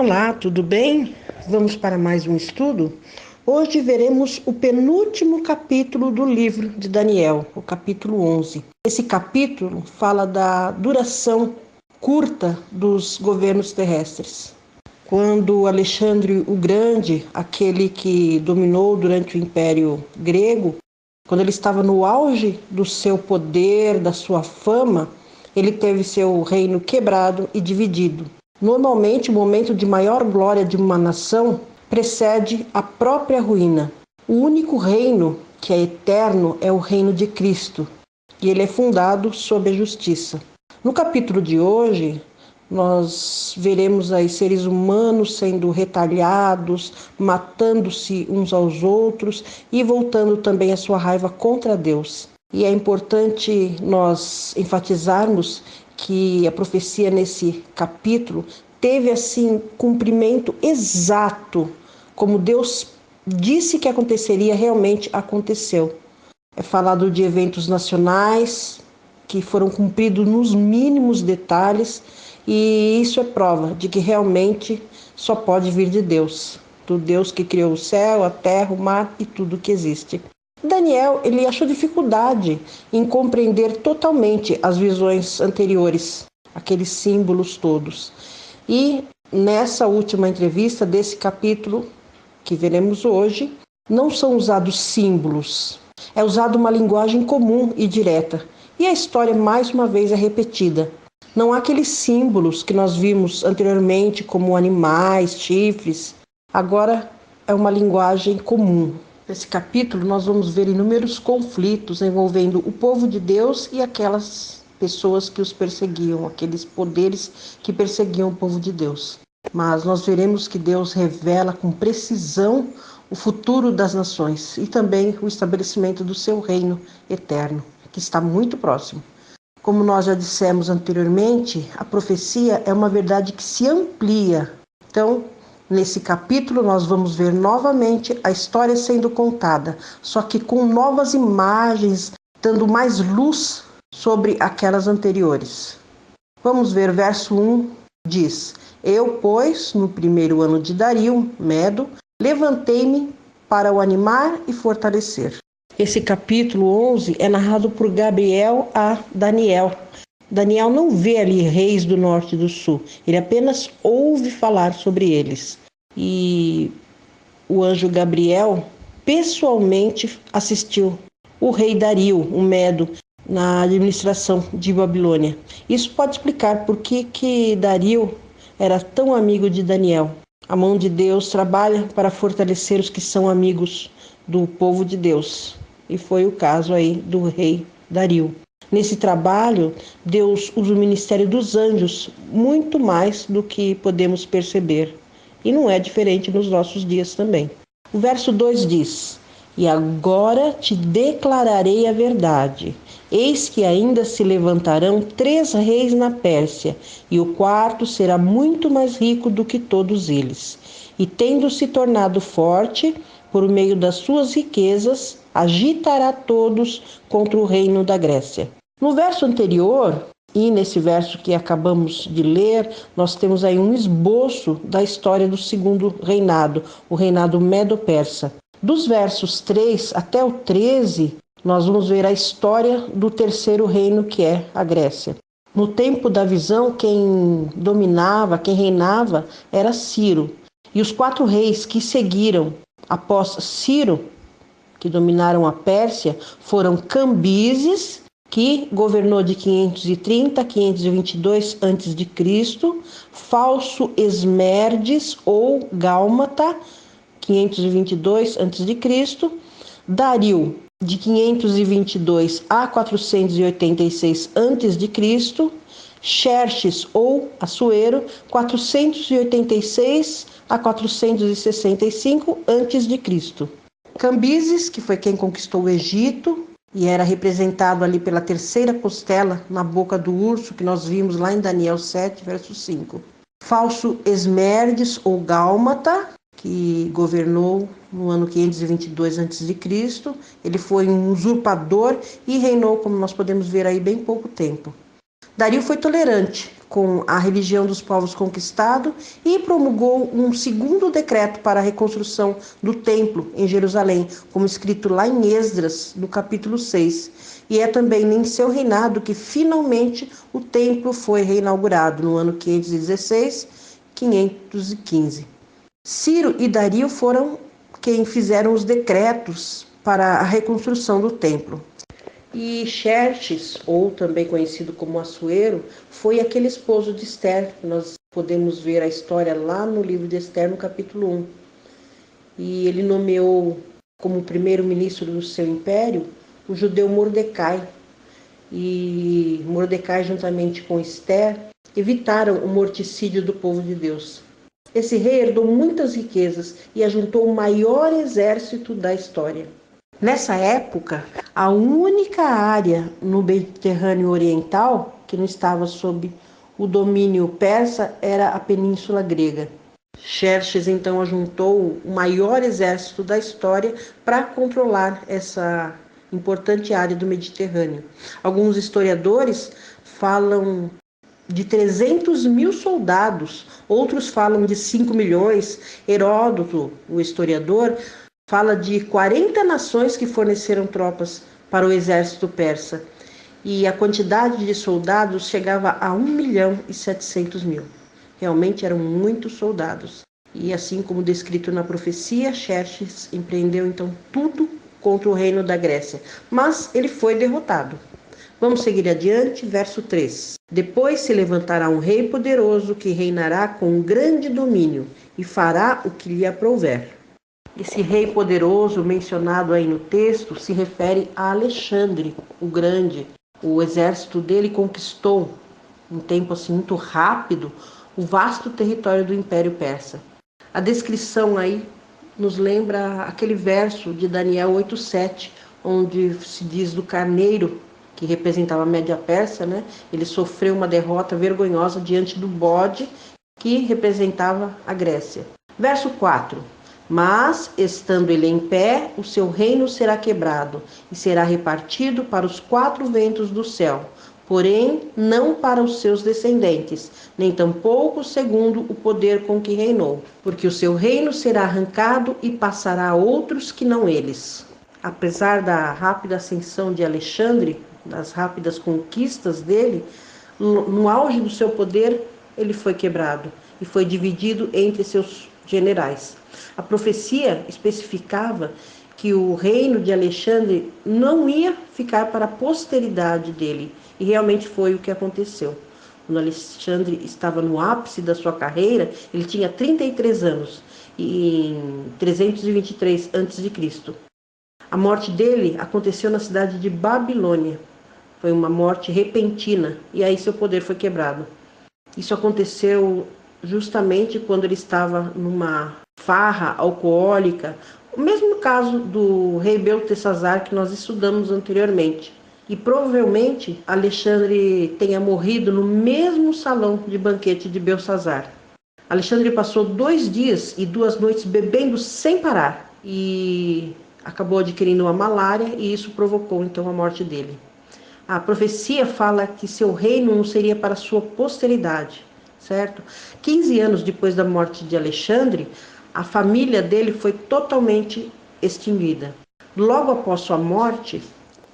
Olá, tudo bem? Vamos para mais um estudo? Hoje veremos o penúltimo capítulo do livro de Daniel, o capítulo 11. Esse capítulo fala da duração curta dos governos terrestres. Quando Alexandre o Grande, aquele que dominou durante o Império Grego, quando ele estava no auge do seu poder, da sua fama, ele teve seu reino quebrado e dividido. Normalmente, o momento de maior glória de uma nação precede a própria ruína. O único reino que é eterno é o reino de Cristo, e ele é fundado sob a justiça. No capítulo de hoje, nós veremos aí seres humanos sendo retalhados, matando-se uns aos outros e voltando também a sua raiva contra Deus. E é importante nós enfatizarmos que a profecia nesse capítulo teve assim cumprimento exato, como Deus disse que aconteceria, realmente aconteceu. É falado de eventos nacionais que foram cumpridos nos mínimos detalhes, e isso é prova de que realmente só pode vir de Deus, do Deus que criou o céu, a terra, o mar e tudo que existe. Daniel, ele achou dificuldade em compreender totalmente as visões anteriores, aqueles símbolos todos. E nessa última entrevista desse capítulo que veremos hoje, não são usados símbolos, é usada uma linguagem comum e direta. E a história mais uma vez é repetida. Não há aqueles símbolos que nós vimos anteriormente, como animais, chifres. Agora é uma linguagem comum. Nesse capítulo nós vamos ver inúmeros conflitos envolvendo o povo de Deus e aquelas pessoas que os perseguiam, aqueles poderes que perseguiam o povo de Deus. Mas nós veremos que Deus revela com precisão o futuro das nações e também o estabelecimento do seu reino eterno, que está muito próximo. Como nós já dissemos anteriormente, a profecia é uma verdade que se amplia. Então, nesse capítulo, nós vamos ver novamente a história sendo contada, só que com novas imagens, dando mais luz sobre aquelas anteriores. Vamos ver, verso 1 diz: Eu, pois, no primeiro ano de Dario, Medo, levantei-me para o animar e fortalecer. Esse capítulo 11 é narrado por Gabriel a Daniel. Daniel não vê ali reis do norte e do sul, ele apenas ouve falar sobre eles. E o anjo Gabriel pessoalmente assistiu o rei Dario, o Medo, na administração de Babilônia. Isso pode explicar por que Dario era tão amigo de Daniel. A mão de Deus trabalha para fortalecer os que são amigos do povo de Deus. E foi o caso aí do rei Dario. Nesse trabalho, Deus usa o ministério dos anjos muito mais do que podemos perceber. E não é diferente nos nossos dias também. O verso 2 diz: E agora te declararei a verdade. Eis que ainda se levantarão 3 reis na Pérsia, e o quarto será muito mais rico do que todos eles. E tendo se tornado forte, por meio das suas riquezas, agitará todos contra o reino da Grécia. No verso anterior, e nesse verso que acabamos de ler, nós temos aí um esboço da história do segundo reinado, o reinado Medo-Persa. Dos versos 3 até o 13, nós vamos ver a história do terceiro reino, que é a Grécia. No tempo da visão, quem dominava, quem reinava, era Ciro. E os 4 reis que seguiram após Ciro, que dominaram a Pérsia, foram Cambises, que governou de 530 a 522 a.C., Falso Esmerdes ou Gálmata, 522 a.C., Dario, de 522 a 486 a.C., Xerxes ou Assuero, 486 a 465 a.C. Cambises, que foi quem conquistou o Egito e era representado ali pela terceira costela na boca do urso, que nós vimos lá em Daniel 7, verso 5. Falso Esmerdes ou Gálmata, que governou no ano 522 a.C. Ele foi um usurpador e reinou, como nós podemos ver aí, bem pouco tempo. Dario foi tolerante com a religião dos povos conquistados e promulgou um segundo decreto para a reconstrução do templo em Jerusalém, como escrito lá em Esdras, no capítulo 6. E é também em seu reinado que finalmente o templo foi reinaugurado no ano 516, 515. Ciro e Dario foram quem fizeram os decretos para a reconstrução do templo. E Xerxes, ou também conhecido como Assuero, foi aquele esposo de Esther. Nós podemos ver a história lá no livro de Esther, no capítulo 1. E ele nomeou como primeiro-ministro do seu império o judeu Mordecai. E Mordecai, juntamente com Esther, evitaram o morticídio do povo de Deus. Esse rei herdou muitas riquezas e ajuntou o maior exército da história. Nessa época, a única área no Mediterrâneo Oriental que não estava sob o domínio persa era a Península Grega. Xerxes então ajuntou o maior exército da história para controlar essa importante área do Mediterrâneo. Alguns historiadores falam de 300 mil soldados, outros falam de 5 milhões. Heródoto, o historiador, fala de 40 nações que forneceram tropas para o exército persa. E a quantidade de soldados chegava a 1.700.000. Realmente eram muitos soldados. E assim como descrito na profecia, Xerxes empreendeu então tudo contra o reino da Grécia. Mas ele foi derrotado. Vamos seguir adiante, verso 3. Depois se levantará um rei poderoso que reinará com grande domínio e fará o que lhe aprouver. Esse rei poderoso mencionado aí no texto se refere a Alexandre, o Grande. O exército dele conquistou, em tempo assim muito rápido, o vasto território do Império Persa. A descrição aí nos lembra aquele verso de Daniel 8:7, onde se diz do carneiro, que representava a Média Persa, né? Ele sofreu uma derrota vergonhosa diante do bode, que representava a Grécia. Verso 4. Mas, estando ele em pé, o seu reino será quebrado e será repartido para os 4 ventos do céu, porém não para os seus descendentes, nem tampouco segundo o poder com que reinou, porque o seu reino será arrancado e passará a outros que não eles. Apesar da rápida ascensão de Alexandre, das rápidas conquistas dele, no auge do seu poder, ele foi quebrado e foi dividido entre seus generais. A profecia especificava que o reino de Alexandre não ia ficar para a posteridade dele, e realmente foi o que aconteceu. Quando Alexandre estava no ápice da sua carreira, ele tinha 33 anos, em 323 a.C. A morte dele aconteceu na cidade de Babilônia. Foi uma morte repentina, e aí seu poder foi quebrado. Isso aconteceu justamente quando ele estava numa farra alcoólica, o mesmo caso do rei Beltesazar que nós estudamos anteriormente. E provavelmente Alexandre tenha morrido no mesmo salão de banquete de Belsazar. Alexandre passou 2 dias e 2 noites bebendo sem parar e acabou adquirindo uma malária, e isso provocou então a morte dele. A profecia fala que seu reino não seria para sua posteridade, certo? 15 anos depois da morte de Alexandre, a família dele foi totalmente extinguida. Logo após sua morte,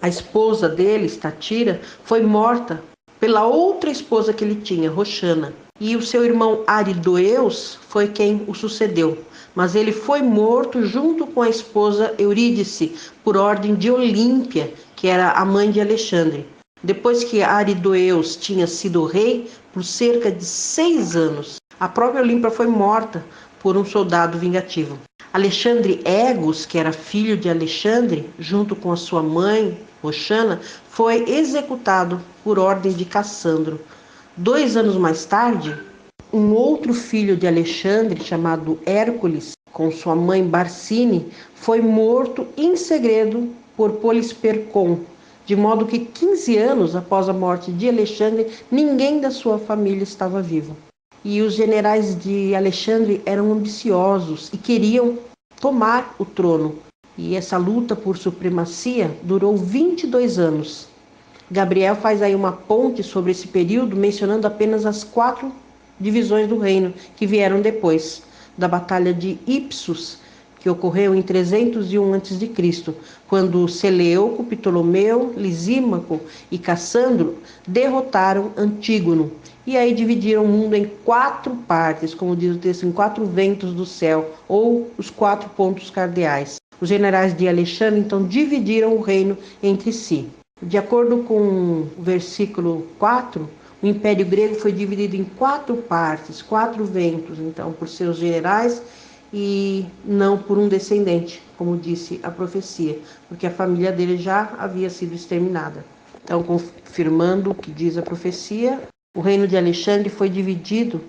a esposa dele, Estatira, foi morta pela outra esposa que ele tinha, Roxana. E o seu irmão Aridoeus foi quem o sucedeu. Mas ele foi morto junto com a esposa Eurídice, por ordem de Olímpia, que era a mãe de Alexandre. Depois que Aridoeus tinha sido rei por cerca de 6 anos, a própria Olímpia foi morta por um soldado vingativo. Alexandre Egos, que era filho de Alexandre, junto com a sua mãe, Roxana, foi executado por ordem de Cassandro. 2 anos mais tarde, um outro filho de Alexandre, chamado Hércules, com sua mãe Barcine, foi morto em segredo por Polispercon, de modo que 15 anos após a morte de Alexandre, ninguém da sua família estava vivo. E os generais de Alexandre eram ambiciosos e queriam tomar o trono. E essa luta por supremacia durou 22 anos. Gabriel faz aí uma ponte sobre esse período, mencionando apenas as 4 divisões do reino que vieram depois da Batalha de Ipsos, que ocorreu em 301 a.C., quando Seleuco, Ptolomeu, Lisímaco e Cassandro derrotaram Antígono. E aí dividiram o mundo em 4 partes, como diz o texto, em 4 ventos do céu, ou os 4 pontos cardeais. Os generais de Alexandre, então, dividiram o reino entre si. De acordo com o versículo 4, o Império Grego foi dividido em 4 partes, 4 ventos, então, por seus generais e não por um descendente, como disse a profecia, porque a família dele já havia sido exterminada. Então, confirmando o que diz a profecia, o reino de Alexandre foi dividido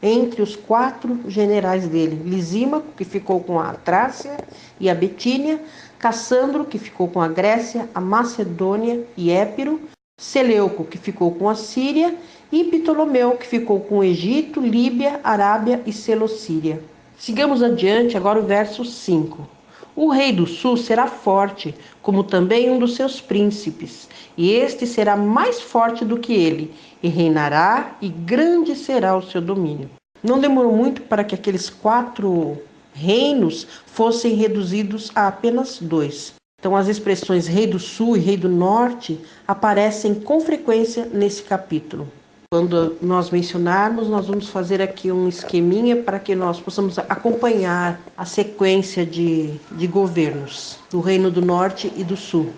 entre os 4 generais dele: Lisímaco, que ficou com a Trácia e a Betínia; Cassandro, que ficou com a Grécia, a Macedônia e Épiro; Seleuco, que ficou com a Síria; e Ptolomeu, que ficou com o Egito, Líbia, Arábia e Seleucídia. Sigamos adiante, agora o verso 5. O rei do sul será forte, como também um dos seus príncipes, e este será mais forte do que ele, e reinará, e grande será o seu domínio. Não demorou muito para que aqueles 4 reinos fossem reduzidos a apenas 2. Então, as expressões rei do sul e rei do norte aparecem com frequência nesse capítulo. Quando nós mencionarmos, nós vamos fazer aqui um esqueminha para que nós possamos acompanhar a sequência de governos do Reino do Norte e do Sul.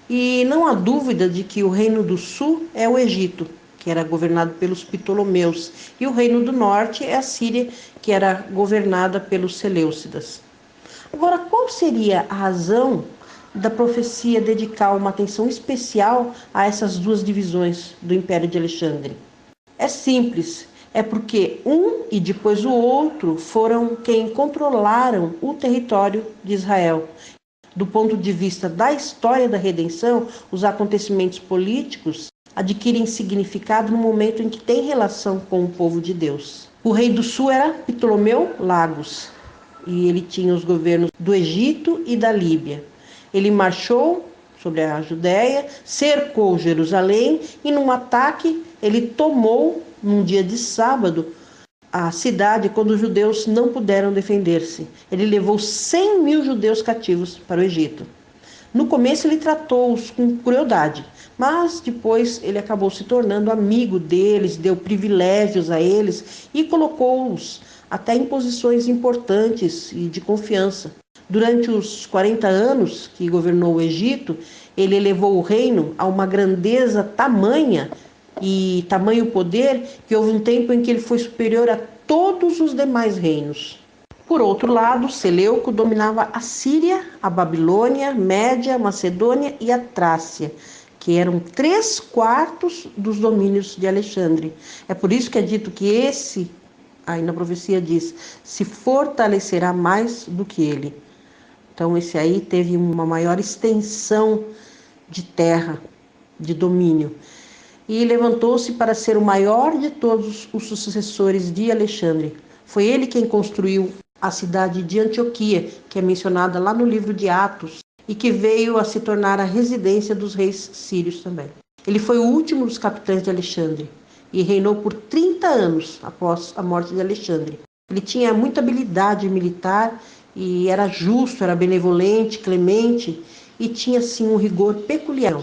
E não há dúvida de que o Reino do Sul é o Egito, que era governado pelos Ptolomeus, e o Reino do Norte é a Síria, que era governada pelos Seleucidas. Agora, qual seria a razão da profecia dedicar uma atenção especial a essas 2 divisões do Império de Alexandre? É simples, é porque um e depois o outro foram quem controlaram o território de Israel. Do ponto de vista da história da redenção, os acontecimentos políticos adquirem significado no momento em que tem relação com o povo de Deus. O rei do sul era Ptolomeu Lagos, e ele tinha os governos do Egito e da Líbia. Ele marchou sobre a Judéia, cercou Jerusalém e, num ataque, ele tomou, num dia de sábado, a cidade quando os judeus não puderam defender-se. Ele levou 100.000 judeus cativos para o Egito. No começo ele tratou-os com crueldade, mas depois ele acabou se tornando amigo deles, deu privilégios a eles e colocou-os até em posições importantes e de confiança. Durante os 40 anos que governou o Egito, ele elevou o reino a uma grandeza tamanha e tamanho poder que houve um tempo em que ele foi superior a todos os demais reinos. Por outro lado, Seleuco dominava a Síria, a Babilônia, Média, Macedônia e a Trácia, que eram 3/4 dos domínios de Alexandre. É por isso que é dito que esse, aí na profecia diz, se fortalecerá mais do que ele. Então esse aí teve uma maior extensão de terra, de domínio. E levantou-se para ser o maior de todos os sucessores de Alexandre. Foi ele quem construiu a cidade de Antioquia, que é mencionada lá no livro de Atos, e que veio a se tornar a residência dos reis sírios também. Ele foi o último dos capitães de Alexandre e reinou por 30 anos após a morte de Alexandre. Ele tinha muita habilidade militar e era justo, era benevolente, clemente e tinha, sim, um rigor peculiar.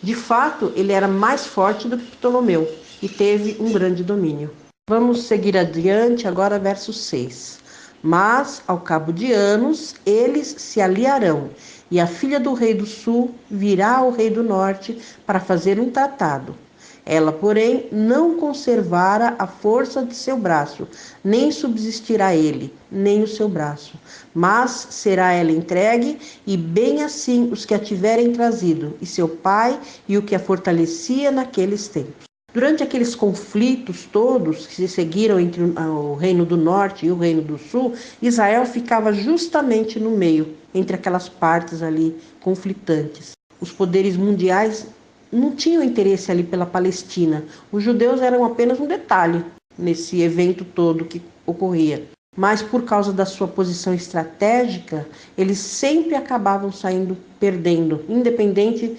De fato, ele era mais forte do que Ptolomeu e teve um grande domínio. Vamos seguir adiante, agora verso 6. Mas, ao cabo de anos, eles se aliarão, e a filha do rei do sul virá ao rei do norte para fazer um tratado. Ela, porém, não conservara a força de seu braço, nem subsistirá ele, nem o seu braço. Mas será ela entregue, e bem assim os que a tiverem trazido, e seu pai, e o que a fortalecia naqueles tempos. Durante aqueles conflitos todos que se seguiram entre o reino do norte e o reino do sul, Israel ficava justamente no meio, entre aquelas partes ali conflitantes. Os poderes mundiais não tinham interesse ali pela Palestina. Os judeus eram apenas um detalhe nesse evento todo que ocorria. Mas por causa da sua posição estratégica, eles sempre acabavam saindo perdendo, independente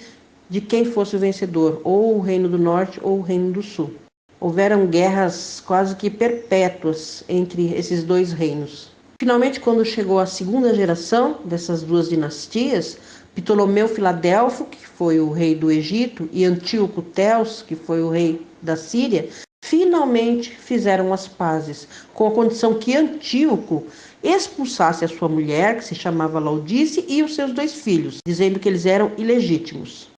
de quem fosse o vencedor, ou o Reino do Norte ou o Reino do Sul. Houveram guerras quase que perpétuas entre esses dois reinos. Finalmente, quando chegou a segunda geração dessas duas dinastias, Ptolomeu Filadelfo, que foi o rei do Egito, e Antíoco Teos, que foi o rei da Síria, finalmente fizeram as pazes, com a condição que Antíoco expulsasse a sua mulher, que se chamava Laodice, e os seus dois filhos, dizendo que eles eram ilegítimos.